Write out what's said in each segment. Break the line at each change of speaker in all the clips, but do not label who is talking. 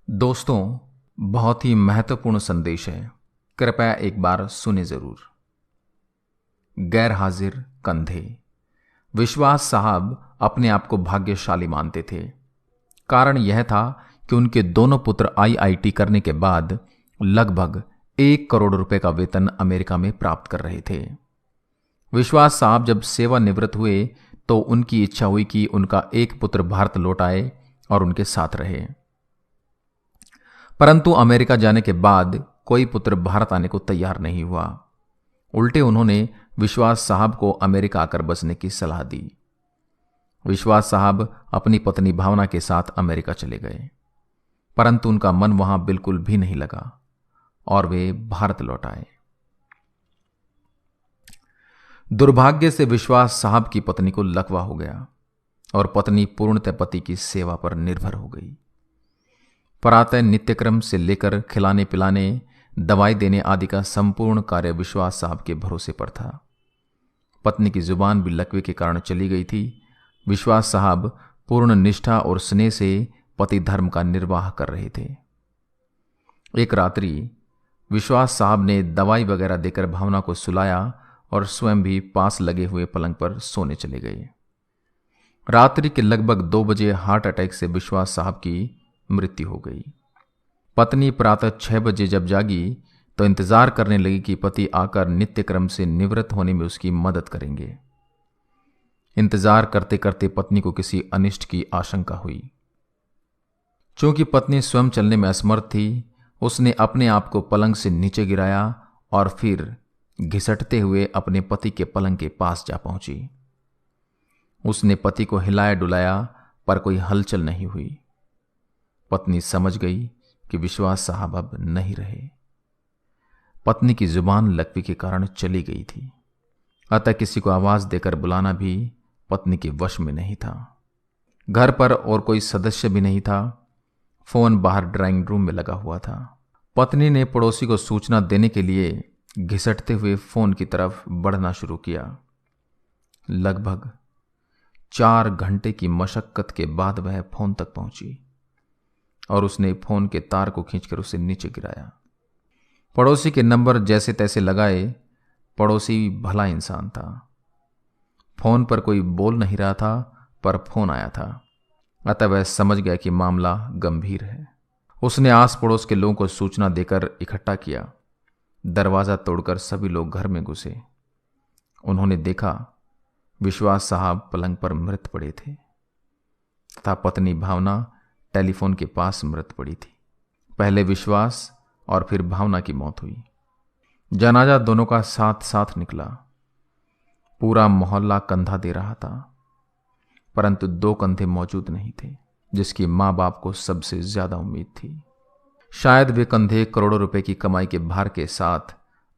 दोस्तों, बहुत ही महत्वपूर्ण संदेश है। कृपया एक बार सुने जरूर। गैर हाजिर कंधे। विश्वास साहब अपने आप को भाग्यशाली मानते थे। कारण यह था कि उनके दोनों पुत्र आईआईटी करने के बाद लगभग 1 करोड़ रुपए का वेतन अमेरिका में प्राप्त कर रहे थे। विश्वास साहब जब सेवानिवृत्त हुए तो उनकी इच्छा हुई कि उनका एक पुत्र भारत लौट आए और उनके साथ रहे। परंतु अमेरिका जाने के बाद कोई पुत्र भारत आने को तैयार नहीं हुआ। उल्टे उन्होंने विश्वास साहब को अमेरिका आकर बसने की सलाह दी। विश्वास साहब अपनी पत्नी भावना के साथ अमेरिका चले गए, परंतु उनका मन वहां बिल्कुल भी नहीं लगा और वे भारत लौट आए। दुर्भाग्य से विश्वास साहब की पत्नी को लकवा हो गया और पत्नी पूर्णतः पति की सेवा पर निर्भर हो गई। प्रातः नित्यक्रम से लेकर खिलाने पिलाने, दवाई देने आदि का संपूर्ण कार्य विश्वास साहब के भरोसे पर था। पत्नी की जुबान भी लकवे के कारण चली गई थी। विश्वास साहब पूर्ण निष्ठा और स्नेह से पति धर्म का निर्वाह कर रहे थे। एक रात्रि विश्वास साहब ने दवाई वगैरह देकर भावना को सुलाया और स्वयं भी पास लगे हुए पलंग पर सोने चले गए। रात्रि के लगभग 2 बजे हार्ट अटैक से विश्वास साहब की मृत्यु हो गई। पत्नी प्रातः 6 बजे जब जागी तो इंतजार करने लगी कि पति आकर नित्यक्रम से निवृत्त होने में उसकी मदद करेंगे। इंतजार करते करते पत्नी को किसी अनिष्ट की आशंका हुई। चूंकि पत्नी स्वयं चलने में असमर्थ थी, उसने अपने आप को पलंग से नीचे गिराया और फिर घिसटते हुए अपने पति के पलंग के पास जा पहुंची। उसने पति को हिलाया डुलाया पर कोई हलचल नहीं हुई। पत्नी समझ गई कि विश्वास साहब अब नहीं रहे। पत्नी की जुबान लकवे के कारण चली गई थी, अतः किसी को आवाज देकर बुलाना भी पत्नी के वश में नहीं था। घर पर और कोई सदस्य भी नहीं था। फोन बाहर ड्राइंग रूम में लगा हुआ था। पत्नी ने पड़ोसी को सूचना देने के लिए घिसटते हुए फोन की तरफ बढ़ना शुरू किया। लगभग 4 घंटे की मशक्कत के बाद वह फोन तक पहुंची और उसने फोन के तार को खींचकर उसे नीचे गिराया। पड़ोसी के नंबर जैसे तैसे लगाए। पड़ोसी भला इंसान था। फोन पर कोई बोल नहीं रहा था, पर फोन आया था, अतः वह समझ गया कि मामला गंभीर है। उसने आस पड़ोस के लोगों को सूचना देकर इकट्ठा किया। दरवाजा तोड़कर सभी लोग घर में घुसे। उन्होंने देखा विश्वास साहब पलंग पर मृत पड़े थे तथा पत्नी भावना टेलीफोन के पास मृत पड़ी थी। पहले विश्वास और फिर भावना की मौत हुई। जनाजा दोनों का साथ साथ निकला। पूरा मोहल्ला कंधा दे रहा था, परंतु 2 कंधे मौजूद नहीं थे जिसकी मां बाप को सबसे ज्यादा उम्मीद थी। शायद वे कंधे करोड़ों रुपए की कमाई के भार के साथ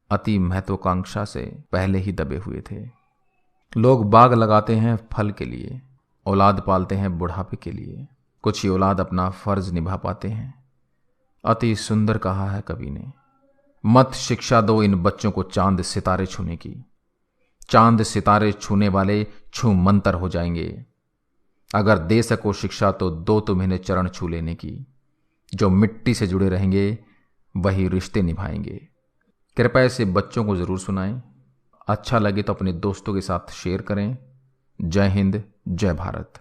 अति महत्वाकांक्षा से पहले ही दबे हुए थे। लोग बाग लगाते हैं फल के लिए, औलाद पालते हैं बुढ़ापे के लिए। कुछ ही औलाद अपना फर्ज निभा पाते हैं। अति सुंदर कहा है कवि ने, मत शिक्षा दो इन बच्चों को चांद सितारे छूने की। चांद सितारे छूने वाले छू मंतर हो जाएंगे। अगर दे सको शिक्षा तो दो तुम इन्हें चरण छू लेने की। जो मिट्टी से जुड़े रहेंगे वही रिश्ते निभाएंगे। कृपया इसे बच्चों को जरूर सुनाएं। अच्छा लगे तो अपने दोस्तों के साथ शेयर करें। जय हिंद, जय भारत।